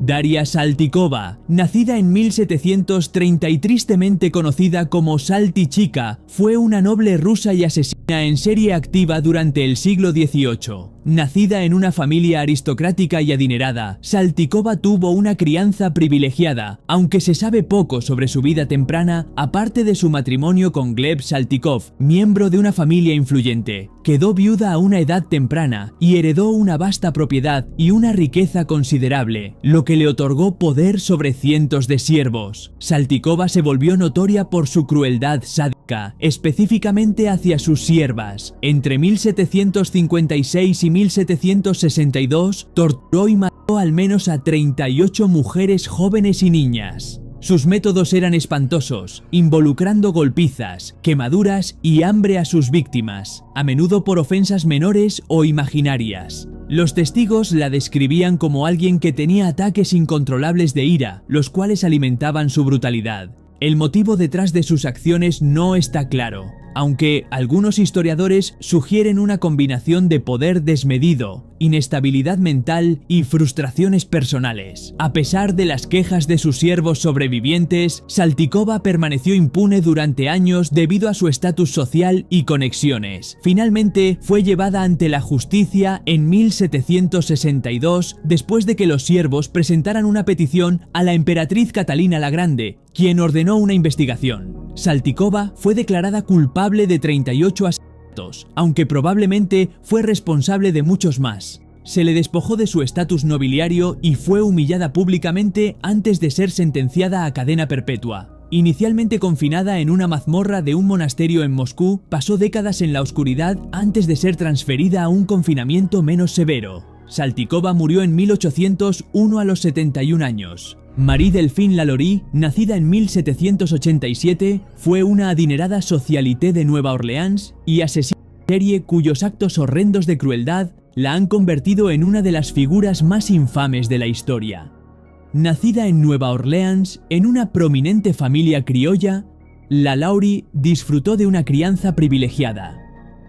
Daria Saltykova, nacida en 1730 y tristemente conocida como Saltychika, fue una noble rusa y asesina en serie activa durante el siglo XVIII. Nacida en una familia aristocrática y adinerada, Saltykova tuvo una crianza privilegiada, aunque se sabe poco sobre su vida temprana, aparte de su matrimonio con Gleb Saltykov, miembro de una familia influyente. Quedó viuda a una edad temprana y heredó una vasta propiedad y una riqueza considerable, lo que le otorgó poder sobre cientos de siervos. Saltykova se volvió notoria por su crueldad sádica, específicamente hacia sus siervas. Entre 1756 y 1762, torturó y mató al menos a 38 mujeres jóvenes y niñas. Sus métodos eran espantosos, involucrando golpizas, quemaduras y hambre a sus víctimas, a menudo por ofensas menores o imaginarias. Los testigos la describían como alguien que tenía ataques incontrolables de ira, los cuales alimentaban su brutalidad. El motivo detrás de sus acciones no está claro, aunque algunos historiadores sugieren una combinación de poder desmedido, inestabilidad mental y frustraciones personales. A pesar de las quejas de sus siervos sobrevivientes, Saltykova permaneció impune durante años debido a su estatus social y conexiones. Finalmente, fue llevada ante la justicia en 1762 después de que los siervos presentaran una petición a la emperatriz Catalina la Grande, quien ordenó una investigación. Saltykova fue declarada culpable de 38 asesinatos, aunque probablemente fue responsable de muchos más. Se le despojó de su estatus nobiliario y fue humillada públicamente antes de ser sentenciada a cadena perpetua. Inicialmente confinada en una mazmorra de un monasterio en Moscú, pasó décadas en la oscuridad antes de ser transferida a un confinamiento menos severo. Saltykova murió en 1801 a los 71 años. Marie Delphine Lalaurie, nacida en 1787, fue una adinerada socialité de Nueva Orleans y asesina en serie cuyos actos horrendos de crueldad la han convertido en una de las figuras más infames de la historia. Nacida en Nueva Orleans, en una prominente familia criolla, Lalaurie disfrutó de una crianza privilegiada.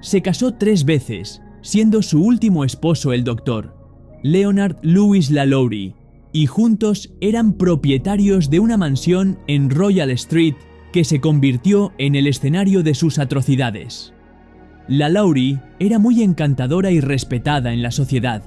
Se casó 3 veces, siendo su último esposo el Dr. Leonard Louis Lalaurie, y juntos eran propietarios de una mansión en Royal Street que se convirtió en el escenario de sus atrocidades. Lalaurie era muy encantadora y respetada en la sociedad,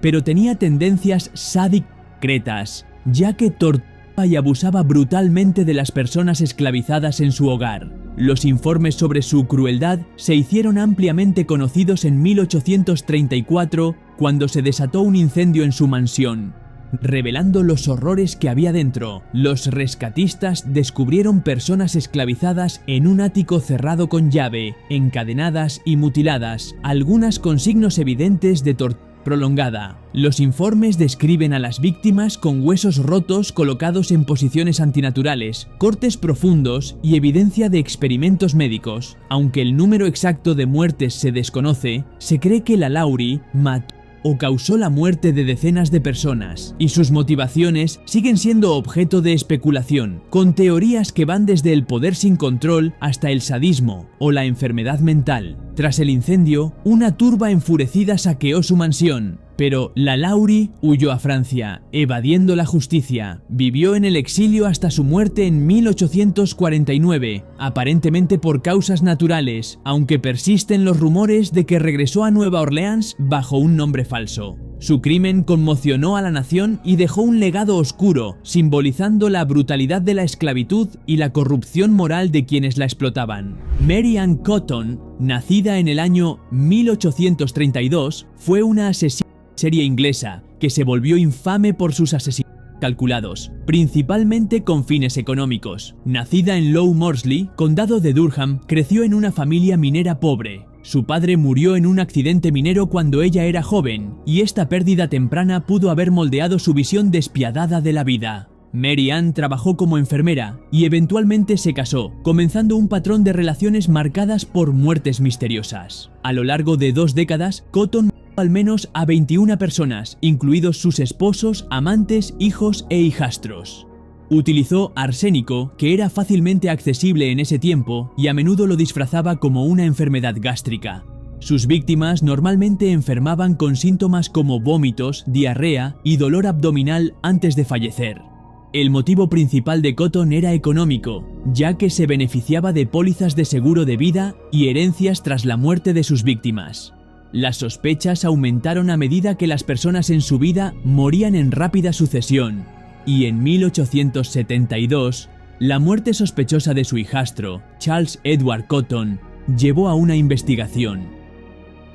pero tenía tendencias sádicas secretas, ya que torturaba y abusaba brutalmente de las personas esclavizadas en su hogar. Los informes sobre su crueldad se hicieron ampliamente conocidos en 1834, cuando se desató un incendio en su mansión, revelando los horrores que había dentro. Los rescatistas descubrieron personas esclavizadas en un ático cerrado con llave, encadenadas y mutiladas, algunas con signos evidentes de tortura prolongada. Los informes describen a las víctimas con huesos rotos colocados en posiciones antinaturales, cortes profundos y evidencia de experimentos médicos. Aunque el número exacto de muertes se desconoce, se cree que Lalaurie mató o causó la muerte de decenas de personas, y sus motivaciones siguen siendo objeto de especulación, con teorías que van desde el poder sin control hasta el sadismo o la enfermedad mental. Tras el incendio, una turba enfurecida saqueó su mansión, pero Lalaurie huyó a Francia, evadiendo la justicia. Vivió en el exilio hasta su muerte en 1849, aparentemente por causas naturales, aunque persisten los rumores de que regresó a Nueva Orleans bajo un nombre falso. Su crimen conmocionó a la nación y dejó un legado oscuro, simbolizando la brutalidad de la esclavitud y la corrupción moral de quienes la explotaban. Mary Ann Cotton, nacida en el año 1832, fue una asesina en serie inglesa que se volvió infame por sus asesinatos calculados, principalmente con fines económicos. Nacida en Low Morsley, condado de Durham, creció en una familia minera pobre. Su padre murió en un accidente minero cuando ella era joven, y esta pérdida temprana pudo haber moldeado su visión despiadada de la vida. Mary Ann trabajó como enfermera y eventualmente se casó, comenzando un patrón de relaciones marcadas por muertes misteriosas. A lo largo de 2 décadas, Cotton mató al menos a 21 personas, incluidos sus esposos, amantes, hijos e hijastros. Utilizó arsénico, que era fácilmente accesible en ese tiempo, y a menudo lo disfrazaba como una enfermedad gástrica. Sus víctimas normalmente enfermaban con síntomas como vómitos, diarrea y dolor abdominal antes de fallecer. El motivo principal de Cotton era económico, ya que se beneficiaba de pólizas de seguro de vida y herencias tras la muerte de sus víctimas. Las sospechas aumentaron a medida que las personas en su vida morían en rápida sucesión, y en 1872, la muerte sospechosa de su hijastro, Charles Edward Cotton, llevó a una investigación.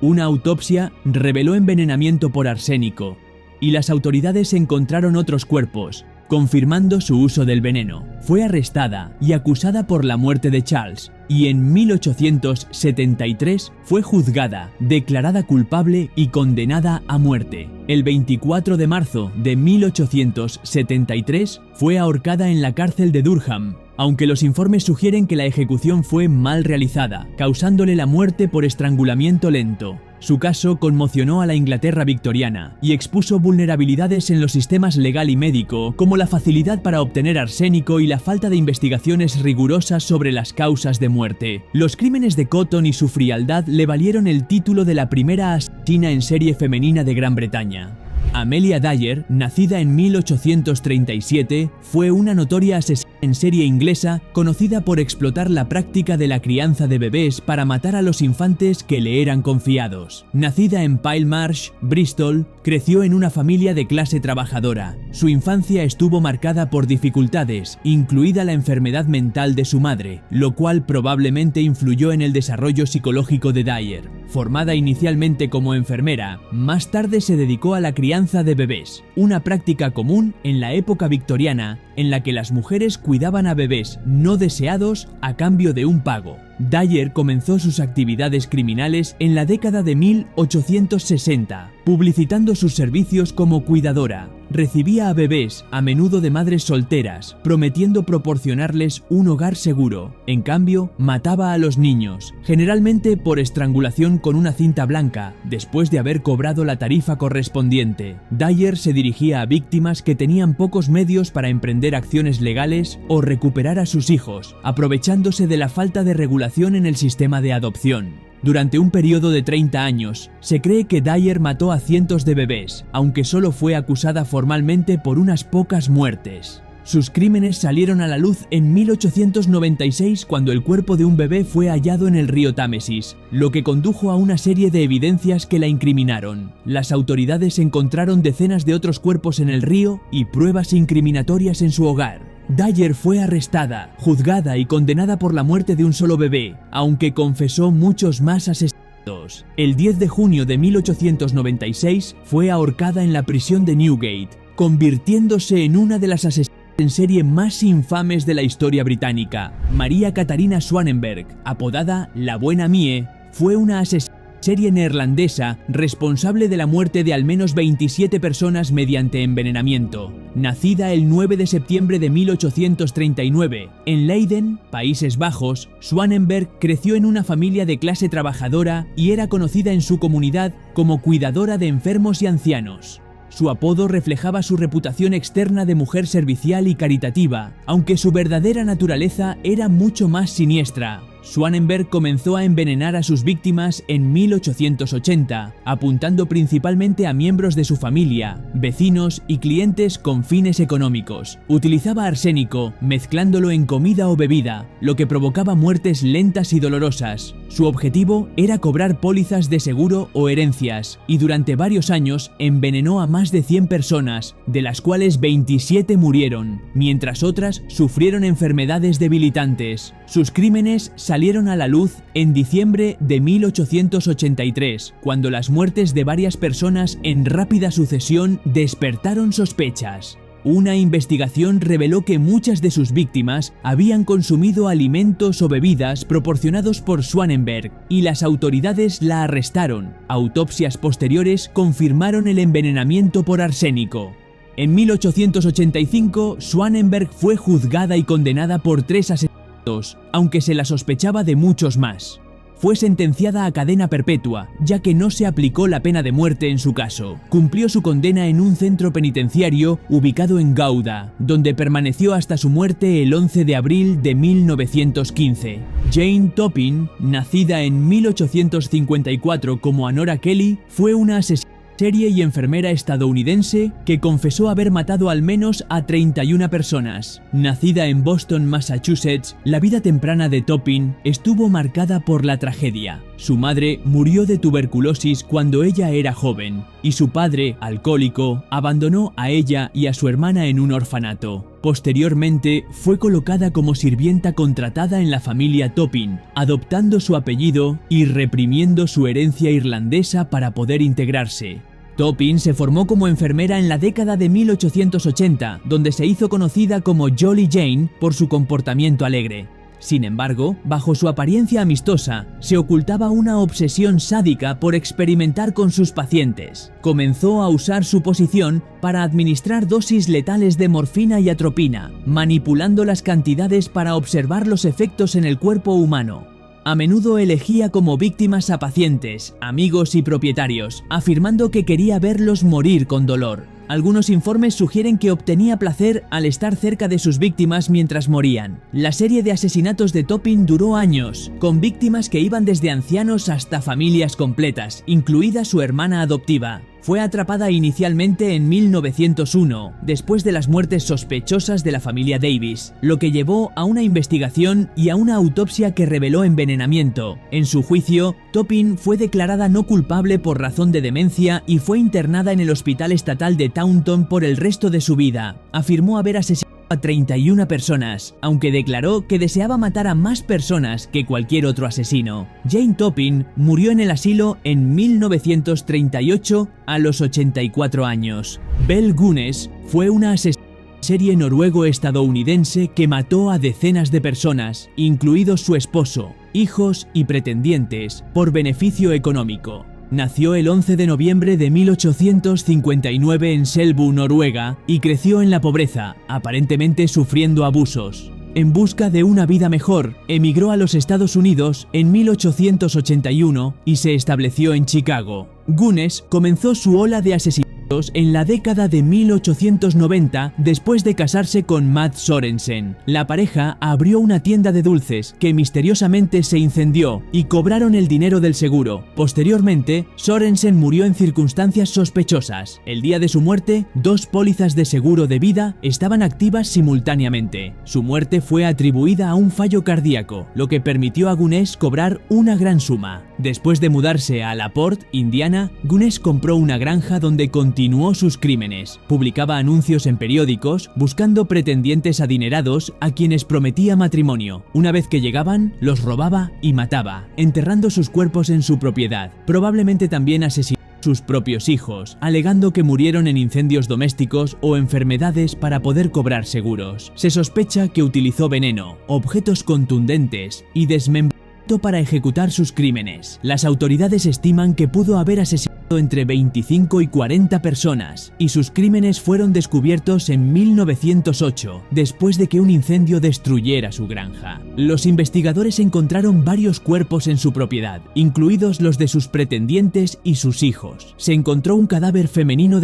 Una autopsia reveló envenenamiento por arsénico, y las autoridades encontraron otros cuerpos, confirmando su uso del veneno. Fue arrestada y acusada por la muerte de Charles, y en 1873 fue juzgada, declarada culpable y condenada a muerte. El 24 de marzo de 1873 fue ahorcada en la cárcel de Durham, aunque los informes sugieren que la ejecución fue mal realizada, causándole la muerte por estrangulamiento lento. Su caso conmocionó a la Inglaterra victoriana y expuso vulnerabilidades en los sistemas legal y médico, como la facilidad para obtener arsénico y la falta de investigaciones rigurosas sobre las causas de muerte. Los crímenes de Cotton y su frialdad le valieron el título de la primera asesina en serie femenina de Gran Bretaña. Amelia Dyer, nacida en 1837, fue una notoria asesina en serie inglesa conocida por explotar la práctica de la crianza de bebés para matar a los infantes que le eran confiados. Nacida en Pile Marsh, Bristol, creció en una familia de clase trabajadora. Su infancia estuvo marcada por dificultades, incluida la enfermedad mental de su madre, lo cual probablemente influyó en el desarrollo psicológico de Dyer. Formada inicialmente como enfermera, más tarde se dedicó a la crianza de bebés, una práctica común en la época victoriana en la que las mujeres cuidaban a bebés no deseados a cambio de un pago. Dyer comenzó sus actividades criminales en la década de 1860, publicitando sus servicios como cuidadora. Recibía a bebés, a menudo de madres solteras, prometiendo proporcionarles un hogar seguro. En cambio, mataba a los niños, generalmente por estrangulación con una cinta blanca, después de haber cobrado la tarifa correspondiente. Dyer se dirigía a víctimas que tenían pocos medios para emprender acciones legales o recuperar a sus hijos, aprovechándose de la falta de regulación en el sistema de adopción. Durante un periodo de 30 años, se cree que Dyer mató a cientos de bebés, aunque solo fue acusada formalmente por unas pocas muertes. Sus crímenes salieron a la luz en 1896 cuando el cuerpo de un bebé fue hallado en el río Támesis, lo que condujo a una serie de evidencias que la incriminaron. Las autoridades encontraron decenas de otros cuerpos en el río y pruebas incriminatorias en su hogar. Dyer fue arrestada, juzgada y condenada por la muerte de un solo bebé, aunque confesó muchos más asesinatos. El 10 de junio de 1896 fue ahorcada en la prisión de Newgate, convirtiéndose en una de las asesinas en serie más infames de la historia británica. María Catharina Swanenberg, apodada la Buena Mie, fue una asesina en serie neerlandesa responsable de la muerte de al menos 27 personas mediante envenenamiento. Nacida el 9 de septiembre de 1839 en Leiden, Países Bajos, Swanenberg creció en una familia de clase trabajadora y era conocida en su comunidad como cuidadora de enfermos y ancianos. Su apodo reflejaba su reputación externa de mujer servicial y caritativa, aunque su verdadera naturaleza era mucho más siniestra. Swanenberg comenzó a envenenar a sus víctimas en 1880, apuntando principalmente a miembros de su familia, vecinos y clientes con fines económicos. Utilizaba arsénico, mezclándolo en comida o bebida, lo que provocaba muertes lentas y dolorosas. Su objetivo era cobrar pólizas de seguro o herencias, y durante varios años envenenó a más de 100 personas, de las cuales 27 murieron, mientras otras sufrieron enfermedades debilitantes. Sus crímenes salieron a la luz en diciembre de 1883, cuando las muertes de varias personas en rápida sucesión despertaron sospechas. Una investigación reveló que muchas de sus víctimas habían consumido alimentos o bebidas proporcionados por Swanenberg, y las autoridades la arrestaron. Autopsias posteriores confirmaron el envenenamiento por arsénico. En 1885, Swanenberg fue juzgada y condenada por 3 asesinatos, aunque se la sospechaba de muchos más. fue sentenciada a cadena perpetua, ya que no se aplicó la pena de muerte en su caso. Cumplió su condena en un centro penitenciario ubicado en Gouda, donde permaneció hasta su muerte el 11 de abril de 1915. Jane Topin, nacida en 1854 como Honora Kelly, fue una asesina serie y enfermera estadounidense que confesó haber matado al menos a 31 personas. Nacida en Boston, Massachusetts, la vida temprana de Topin estuvo marcada por la tragedia. Su madre murió de tuberculosis cuando ella era joven, y su padre, alcohólico, abandonó a ella y a su hermana en un orfanato. Posteriormente, fue colocada como sirvienta contratada en la familia Topin, adoptando su apellido y reprimiendo su herencia irlandesa para poder integrarse. Topin se formó como enfermera en la década de 1880, donde se hizo conocida como Jolly Jane por su comportamiento alegre. Sin embargo, bajo su apariencia amistosa, se ocultaba una obsesión sádica por experimentar con sus pacientes. Comenzó a usar su posición para administrar dosis letales de morfina y atropina, manipulando las cantidades para observar los efectos en el cuerpo humano. A menudo elegía como víctimas a pacientes, amigos y propietarios, afirmando que quería verlos morir con dolor. Algunos informes sugieren que obtenía placer al estar cerca de sus víctimas mientras morían. La serie de asesinatos de Topin duró años, con víctimas que iban desde ancianos hasta familias completas, incluida su hermana adoptiva. Fue atrapada inicialmente en 1901, después de las muertes sospechosas de la familia Davis, lo que llevó a una investigación y a una autopsia que reveló envenenamiento. En su juicio, Topin fue declarada no culpable por razón de demencia y fue internada en el Hospital Estatal de Taunton por el resto de su vida. Afirmó haber asesinado a 31 personas, aunque declaró que deseaba matar a más personas que cualquier otro asesino. Jane Topin murió en el asilo en 1938 a los 84 años. Belle Gunness fue una asesina en serie noruego-estadounidense que mató a decenas de personas, incluidos su esposo, hijos y pretendientes, por beneficio económico. Nació el 11 de noviembre de 1859 en Selbu, Noruega, y creció en la pobreza, aparentemente sufriendo abusos. En busca de una vida mejor, emigró a los Estados Unidos en 1881 y se estableció en Chicago. Gunness comenzó su ola de asesinatos en la década de 1890 después de casarse con Matt Sorensen. La pareja abrió una tienda de dulces que misteriosamente se incendió y cobraron el dinero del seguro. Posteriormente, Sorensen murió en circunstancias sospechosas. El día de su muerte, 2 pólizas de seguro de vida estaban activas simultáneamente. Su muerte fue atribuida a un fallo cardíaco, lo que permitió a Gunness cobrar una gran suma. Después de mudarse a LaPorte, Indiana, Gunness compró una granja donde continuó sus crímenes. Publicaba anuncios en periódicos buscando pretendientes adinerados a quienes prometía matrimonio. Una vez que llegaban, los robaba y mataba, enterrando sus cuerpos en su propiedad. Probablemente también asesinó a sus propios hijos, alegando que murieron en incendios domésticos o enfermedades para poder cobrar seguros. Se sospecha que utilizó veneno, objetos contundentes y desmembramiento para ejecutar sus crímenes. Las autoridades estiman que pudo haber asesinado entre 25 y 40 personas, y sus crímenes fueron descubiertos en 1908, después de que un incendio destruyera su granja. Los investigadores encontraron varios cuerpos en su propiedad, incluidos los de sus pretendientes y sus hijos. Se encontró un cadáver femenino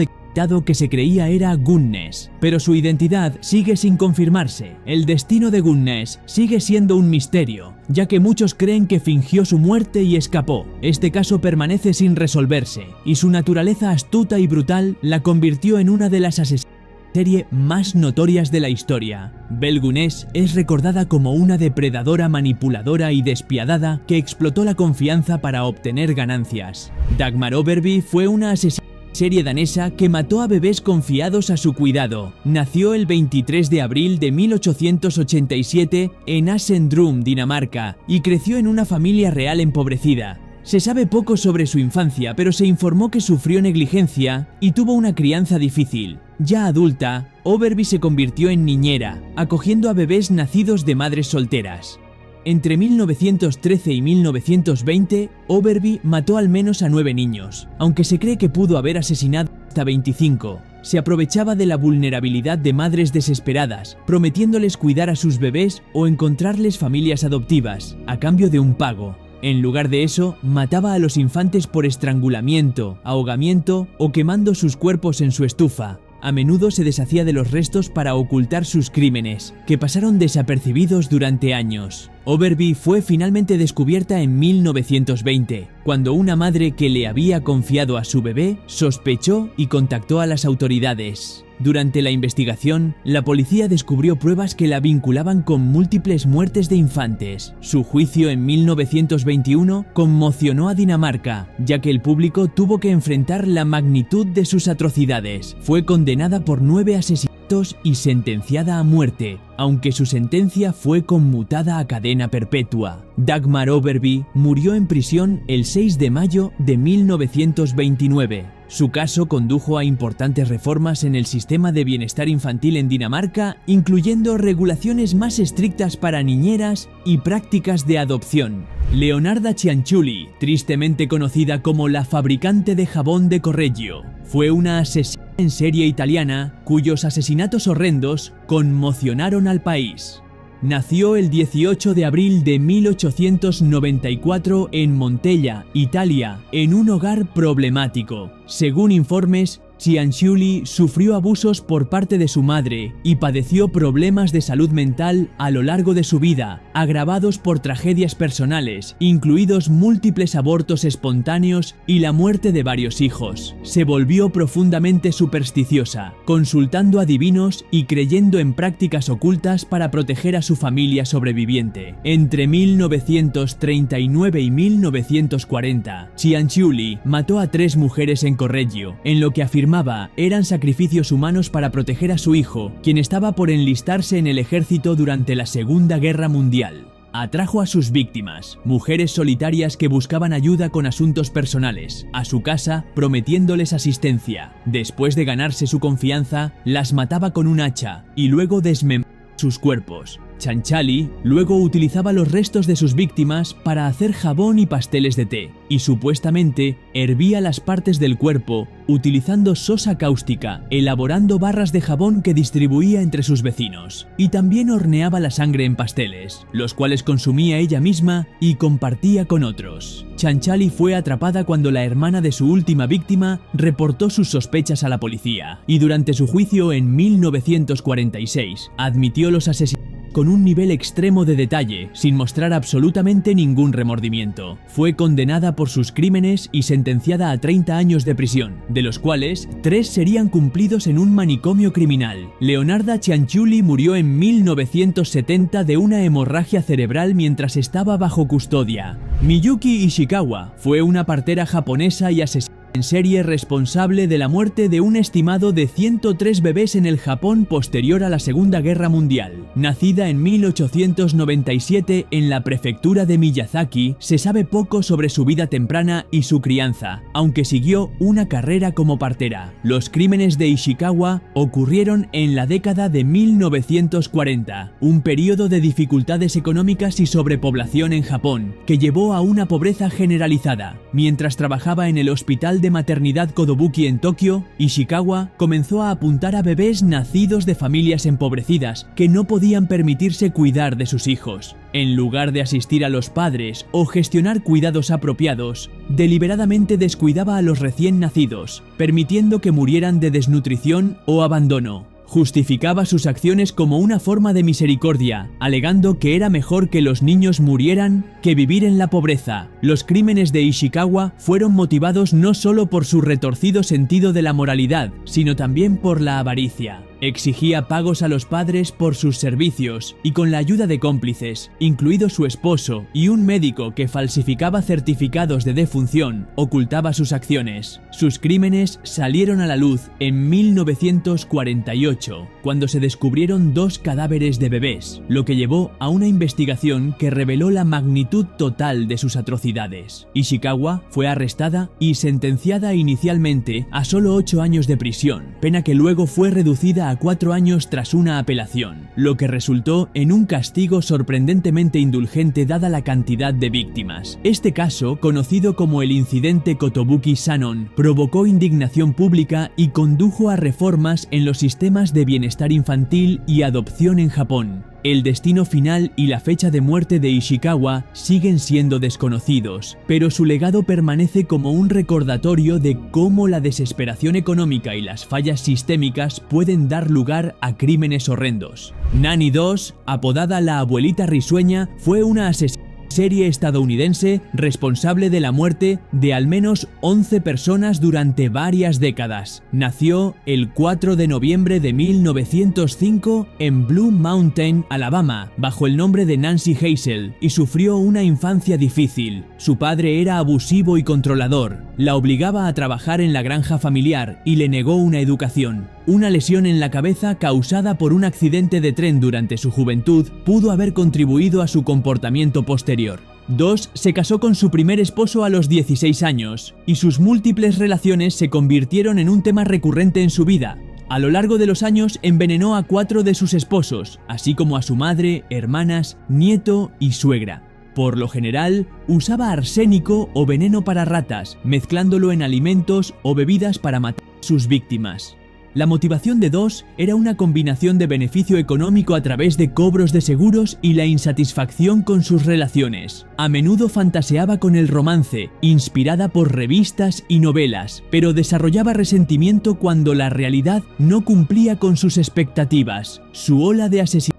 que se creía era Gunness, pero su identidad sigue sin confirmarse. El destino de Gunness sigue siendo un misterio, ya que muchos creen que fingió su muerte y escapó. Este caso permanece sin resolverse, y su naturaleza astuta y brutal la convirtió en una de las asesinas en serie más notorias de la historia. Belle Gunness es recordada como una depredadora manipuladora y despiadada que explotó la confianza para obtener ganancias. Dagmar Overby fue una asesina serie danesa que mató a bebés confiados a su cuidado. Nació el 23 de abril de 1887 en Asendrum, Dinamarca, y creció en una familia real empobrecida. Se sabe poco sobre su infancia, pero se informó que sufrió negligencia y tuvo una crianza difícil. Ya adulta, Overby se convirtió en niñera, acogiendo a bebés nacidos de madres solteras. Entre 1913 y 1920, Overby mató al menos a 9 niños, aunque se cree que pudo haber asesinado hasta 25. Se aprovechaba de la vulnerabilidad de madres desesperadas, prometiéndoles cuidar a sus bebés o encontrarles familias adoptivas, a cambio de un pago. En lugar de eso, mataba a los infantes por estrangulamiento, ahogamiento o quemando sus cuerpos en su estufa. A menudo se deshacía de los restos para ocultar sus crímenes, que pasaron desapercibidos durante años. Overby fue finalmente descubierta en 1920, cuando una madre que le había confiado a su bebé sospechó y contactó a las autoridades. Durante la investigación, la policía descubrió pruebas que la vinculaban con múltiples muertes de infantes. Su juicio en 1921 conmocionó a Dinamarca, ya que el público tuvo que enfrentar la magnitud de sus atrocidades. Fue condenada por 9 asesinatos y sentenciada a muerte, aunque su sentencia fue conmutada a cadena perpetua. Dagmar Overby murió en prisión el 6 de mayo de 1929. Su caso condujo a importantes reformas en el sistema de bienestar infantil en Dinamarca, incluyendo regulaciones más estrictas para niñeras y prácticas de adopción. Leonarda Cianciulli, tristemente conocida como la fabricante de jabón de Correggio, fue una asesina en serie italiana cuyos asesinatos horrendos conmocionaron al país. Nació el 18 de abril de 1894 en Montella, Italia, en un hogar problemático. Según informes, Cianciulli sufrió abusos por parte de su madre y padeció problemas de salud mental a lo largo de su vida, agravados por tragedias personales, incluidos múltiples abortos espontáneos y la muerte de varios hijos. Se volvió profundamente supersticiosa, consultando adivinos y creyendo en prácticas ocultas para proteger a su familia sobreviviente. Entre 1939 y 1940, Cianciulli mató a 3 mujeres en Correggio, en lo que afirmaba eran sacrificios humanos para proteger a su hijo, quien estaba por enlistarse en el ejército durante la Segunda Guerra Mundial. Atrajo a sus víctimas, mujeres solitarias que buscaban ayuda con asuntos personales, a su casa prometiéndoles asistencia. Después de ganarse su confianza, las mataba con un hacha y luego desmembraba sus cuerpos. Cianciulli luego utilizaba los restos de sus víctimas para hacer jabón y pasteles de té, y supuestamente hervía las partes del cuerpo utilizando sosa cáustica, elaborando barras de jabón que distribuía entre sus vecinos, y también horneaba la sangre en pasteles, los cuales consumía ella misma y compartía con otros. Cianciulli fue atrapada cuando la hermana de su última víctima reportó sus sospechas a la policía, y durante su juicio en 1946 admitió los asesinatos con un nivel extremo de detalle, sin mostrar absolutamente ningún remordimiento. Fue condenada por sus crímenes y sentenciada a 30 años de prisión, de los cuales 3 serían cumplidos en un manicomio criminal. Leonarda Cianciulli murió en 1970 de una hemorragia cerebral mientras estaba bajo custodia. Miyuki Ishikawa fue una partera japonesa y asesina en serie responsable de la muerte de un estimado de 103 bebés en el Japón posterior a la Segunda Guerra Mundial. Nacida en 1897 en la prefectura de Miyazaki, se sabe poco sobre su vida temprana y su crianza, aunque siguió una carrera como partera. Los crímenes de Ishikawa ocurrieron en la década de 1940, un periodo de dificultades económicas y sobrepoblación en Japón, que llevó a una pobreza generalizada. Mientras trabajaba en el hospital de maternidad Kodobuki en Tokio, Ishikawa comenzó a apuntar a bebés nacidos de familias empobrecidas que no podían permitirse cuidar de sus hijos. En lugar de asistir a los padres o gestionar cuidados apropiados, deliberadamente descuidaba a los recién nacidos, permitiendo que murieran de desnutrición o abandono. Justificaba sus acciones como una forma de misericordia, alegando que era mejor que los niños murieran que vivir en la pobreza. Los crímenes de Ishikawa fueron motivados no solo por su retorcido sentido de la moralidad, sino también por la avaricia. Exigía pagos a los padres por sus servicios y con la ayuda de cómplices, incluido su esposo y un médico que falsificaba certificados de defunción, ocultaba sus acciones. Sus crímenes salieron a la luz en 1948, cuando se descubrieron 2 cadáveres de bebés, lo que llevó a una investigación que reveló la magnitud total de sus atrocidades. Ishikawa fue arrestada y sentenciada inicialmente a solo 8 años de prisión, pena que luego fue reducida a 4 años tras una apelación, lo que resultó en un castigo sorprendentemente indulgente dada la cantidad de víctimas. Este caso, conocido como el incidente Kotobuki Sanon, provocó indignación pública y condujo a reformas en los sistemas de bienestar infantil y adopción en Japón. El destino final y la fecha de muerte de Ishikawa siguen siendo desconocidos, pero su legado permanece como un recordatorio de cómo la desesperación económica y las fallas sistémicas pueden dar lugar a crímenes horrendos. Nanny 2, apodada la abuelita risueña, fue una asesina en serie estadounidense responsable de la muerte de al menos 11 personas durante varias décadas. Nació el 4 de noviembre de 1905 en Blue Mountain, Alabama, bajo el nombre de Nancy Hazel, y sufrió una infancia difícil. Su padre era abusivo y controlador, la obligaba a trabajar en la granja familiar y le negó una educación. Una lesión en la cabeza causada por un accidente de tren durante su juventud pudo haber contribuido a su comportamiento posterior. 2 se casó con su primer esposo a los 16 años, y sus múltiples relaciones se convirtieron en un tema recurrente en su vida. A lo largo de los años envenenó a 4 de sus esposos, así como a su madre, hermanas, nieto y suegra. Por lo general, usaba arsénico o veneno para ratas, mezclándolo en alimentos o bebidas para matar a sus víctimas. La motivación de 2 era una combinación de beneficio económico a través de cobros de seguros y la insatisfacción con sus relaciones. A menudo fantaseaba con el romance, inspirada por revistas y novelas, pero desarrollaba resentimiento cuando la realidad no cumplía con sus expectativas. Su ola de asesinatos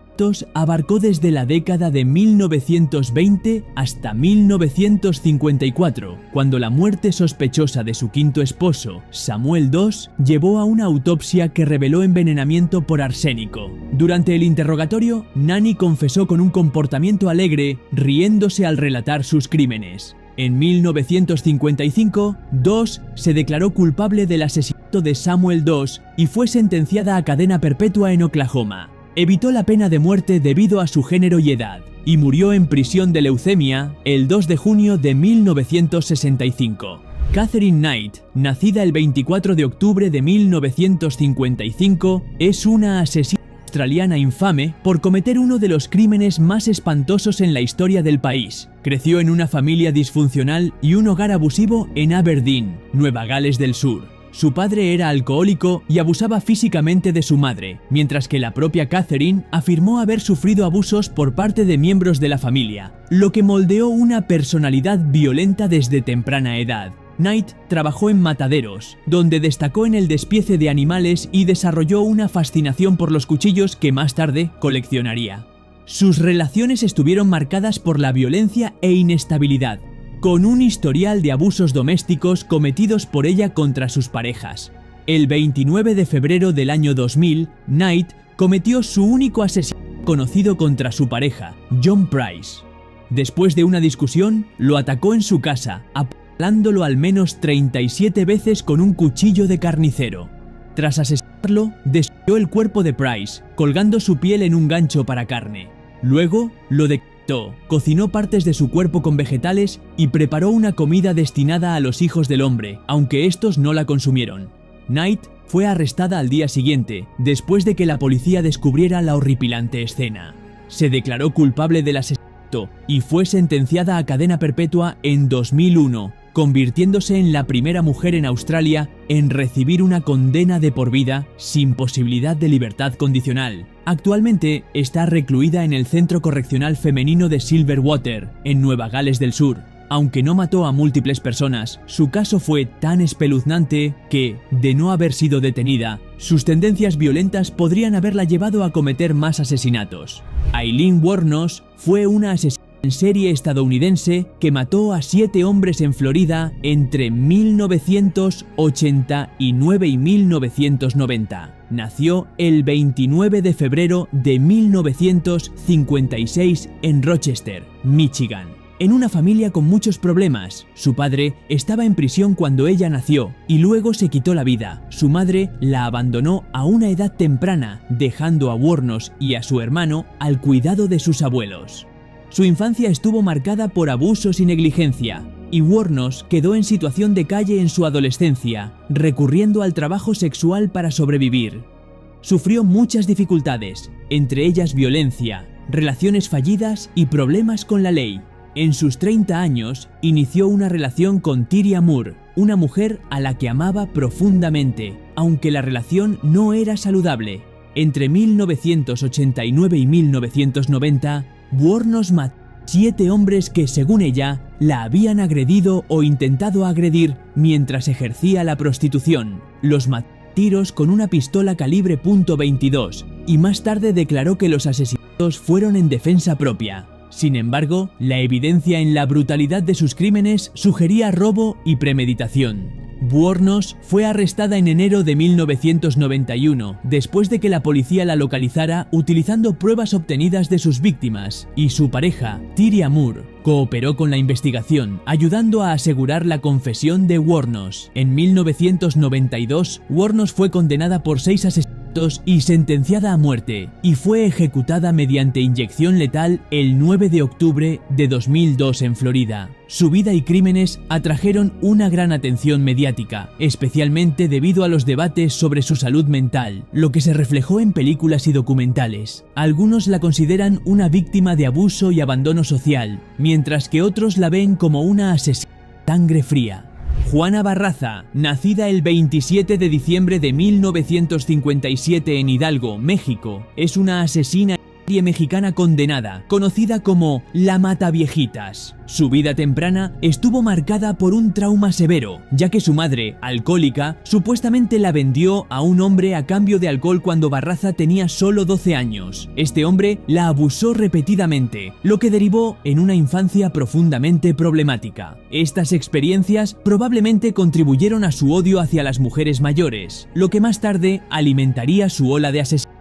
abarcó desde la década de 1920 hasta 1954, cuando la muerte sospechosa de su quinto esposo, Samuel II, llevó a una autopsia que reveló envenenamiento por arsénico. Durante el interrogatorio, Nanny confesó con un comportamiento alegre, riéndose al relatar sus crímenes. En 1955, II se declaró culpable del asesinato de Samuel II y fue sentenciada a cadena perpetua en Oklahoma. Evitó la pena de muerte debido a su género y edad, y murió en prisión de leucemia el 2 de junio de 1965. Katherine Knight, nacida el 24 de octubre de 1955, es una asesina australiana infame por cometer uno de los crímenes más espantosos en la historia del país. Creció en una familia disfuncional y un hogar abusivo en Aberdeen, Nueva Gales del Sur. Su padre era alcohólico y abusaba físicamente de su madre, mientras que la propia Katherine afirmó haber sufrido abusos por parte de miembros de la familia, lo que moldeó una personalidad violenta desde temprana edad. Knight trabajó en mataderos, donde destacó en el despiece de animales y desarrolló una fascinación por los cuchillos que más tarde coleccionaría. Sus relaciones estuvieron marcadas por la violencia e inestabilidad, con un historial de abusos domésticos cometidos por ella contra sus parejas. El 29 de febrero del año 2000, Knight cometió su único asesinato conocido contra su pareja, John Price. Después de una discusión, lo atacó en su casa, apuñalándolo al menos 37 veces con un cuchillo de carnicero. Tras asesinarlo, destruyó el cuerpo de Price, colgando su piel en un gancho para carne. Luego, lo decapitó. Cocinó partes de su cuerpo con vegetales y preparó una comida destinada a los hijos del hombre, aunque estos no la consumieron. Knight fue arrestada al día siguiente, después de que la policía descubriera la horripilante escena. Se declaró culpable del asesinato y fue sentenciada a cadena perpetua en 2001, convirtiéndose en la primera mujer en Australia en recibir una condena de por vida sin posibilidad de libertad condicional. Actualmente está recluida en el Centro Correccional Femenino de Silverwater, en Nueva Gales del Sur. Aunque no mató a múltiples personas, su caso fue tan espeluznante que, de no haber sido detenida, sus tendencias violentas podrían haberla llevado a cometer más asesinatos. Aileen Wuornos fue una asesina en serie estadounidense que mató a 7 hombres en Florida entre 1989 y 1990. Nació el 29 de febrero de 1956 en Rochester, Michigan. En una familia con muchos problemas. Su padre estaba en prisión cuando ella nació y luego se quitó la vida. Su madre la abandonó a una edad temprana, dejando a Wuornos y a su hermano al cuidado de sus abuelos. Su infancia estuvo marcada por abusos y negligencia, y Wuornos quedó en situación de calle en su adolescencia, recurriendo al trabajo sexual para sobrevivir. Sufrió muchas dificultades, entre ellas violencia, relaciones fallidas y problemas con la ley. En sus 30 años, inició una relación con Tyria Moore, una mujer a la que amaba profundamente, aunque la relación no era saludable. Entre 1989 y 1990, Wuornos mató a 7 hombres que, según ella, la habían agredido o intentado agredir mientras ejercía la prostitución. Los mató a tiros con una pistola calibre .22 y más tarde declaró que los asesinatos fueron en defensa propia. Sin embargo, la evidencia en la brutalidad de sus crímenes sugería robo y premeditación. Wuornos fue arrestada en enero de 1991, después de que la policía la localizara utilizando pruebas obtenidas de sus víctimas, y su pareja, Tyria Moore, cooperó con la investigación, ayudando a asegurar la confesión de Wuornos. En 1992, Wuornos fue condenada por 6 asesinatos y sentenciada a muerte, y fue ejecutada mediante inyección letal el 9 de octubre de 2002 en Florida. Su vida y crímenes atrajeron una gran atención mediática, especialmente debido a los debates sobre su salud mental, lo que se reflejó en películas y documentales. Algunos la consideran una víctima de abuso y abandono social, mientras que otros la ven como una asesina de sangre fría. Juana Barraza, nacida el 27 de diciembre de 1957 en Hidalgo, México, es una asesina mexicana condenada, conocida como la Mataviejitas. Su vida temprana estuvo marcada por un trauma severo, ya que su madre, alcohólica, supuestamente la vendió a un hombre a cambio de alcohol cuando Barraza tenía solo 12 años. Este hombre la abusó repetidamente, lo que derivó en una infancia profundamente problemática. Estas experiencias probablemente contribuyeron a su odio hacia las mujeres mayores, lo que más tarde alimentaría su ola de asesinatos.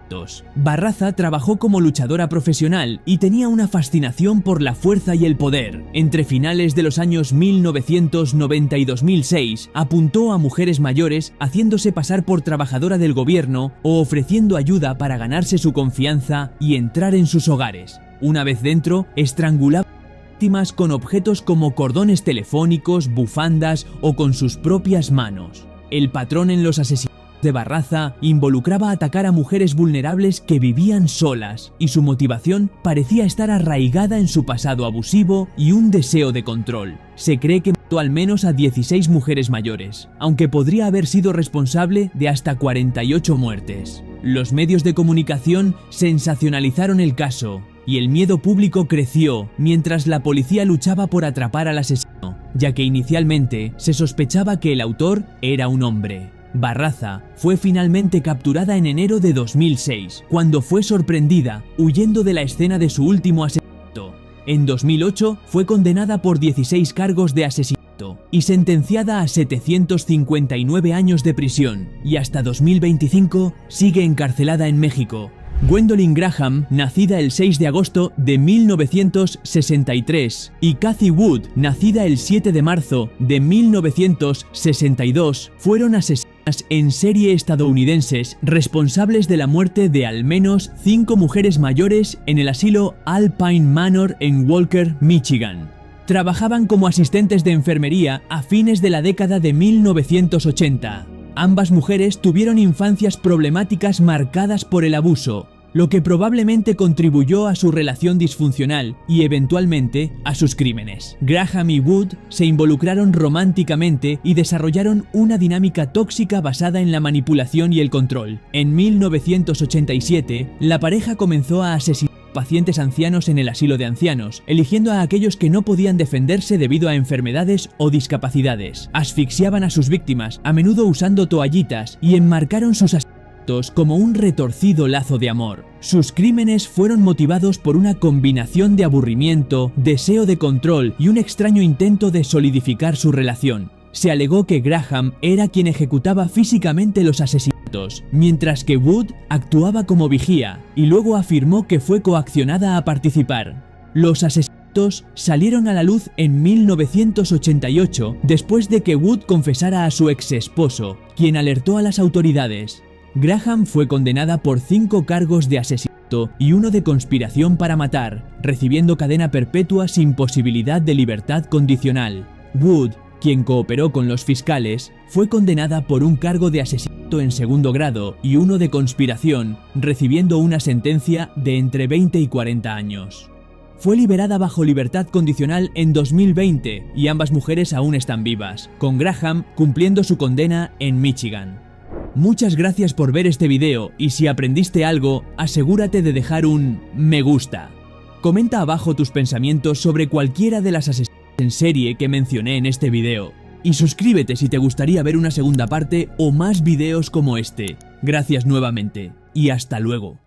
Barraza trabajó como luchadora profesional y tenía una fascinación por la fuerza y el poder. Entre finales de los años 1990 y 2006, apuntó a mujeres mayores haciéndose pasar por trabajadora del gobierno o ofreciendo ayuda para ganarse su confianza y entrar en sus hogares. Una vez dentro, estrangulaba víctimas con objetos como cordones telefónicos, bufandas o con sus propias manos. El patrón en los asesinatos de Barraza involucraba atacar a mujeres vulnerables que vivían solas, y su motivación parecía estar arraigada en su pasado abusivo y un deseo de control. Se cree que mató al menos a 16 mujeres mayores, aunque podría haber sido responsable de hasta 48 muertes. Los medios de comunicación sensacionalizaron el caso, y el miedo público creció mientras la policía luchaba por atrapar al asesino, ya que inicialmente se sospechaba que el autor era un hombre. Barraza fue finalmente capturada en enero de 2006, cuando fue sorprendida huyendo de la escena de su último asesinato. En 2008 fue condenada por 16 cargos de asesinato y sentenciada a 759 años de prisión, y hasta 2025 sigue encarcelada en México. Gwendolyn Graham, nacida el 6 de agosto de 1963, y Cathy Wood, nacida el 7 de marzo de 1962, fueron asesinadas en serie estadounidenses responsables de la muerte de al menos 5 mujeres mayores en el asilo Alpine Manor en Walker, Michigan. Trabajaban como asistentes de enfermería a fines de la década de 1980. Ambas mujeres tuvieron infancias problemáticas marcadas por el abuso, lo que probablemente contribuyó a su relación disfuncional y eventualmente a sus crímenes. Graham y Wood se involucraron románticamente y desarrollaron una dinámica tóxica basada en la manipulación y el control. En 1987, la pareja comenzó a asesinar pacientes ancianos en el asilo de ancianos, eligiendo a aquellos que no podían defenderse debido a enfermedades o discapacidades. Asfixiaban a sus víctimas, a menudo usando toallitas, y enmarcaron sus asesinatos como un retorcido lazo de amor. Sus crímenes fueron motivados por una combinación de aburrimiento, deseo de control y un extraño intento de solidificar su relación. Se alegó que Graham era quien ejecutaba físicamente los asesinatos, mientras que Wood actuaba como vigía, y luego afirmó que fue coaccionada a participar. Los asesinatos salieron a la luz en 1988, después de que Wood confesara a su ex esposo, quien alertó a las autoridades. Graham fue condenada por 5 cargos de asesinato y 1 de conspiración para matar, recibiendo cadena perpetua sin posibilidad de libertad condicional. Wood, quien cooperó con los fiscales, fue condenada por un cargo de asesinato en segundo grado y 1 de conspiración, recibiendo una sentencia de entre 20 y 40 años. Fue liberada bajo libertad condicional en 2020 y ambas mujeres aún están vivas, con Graham cumpliendo su condena en Michigan. Muchas gracias por ver este video y si aprendiste algo, asegúrate de dejar un me gusta. Comenta abajo tus pensamientos sobre cualquiera de las asesinas en serie que mencioné en este video. Y suscríbete si te gustaría ver una segunda parte o más videos como este. Gracias nuevamente y hasta luego.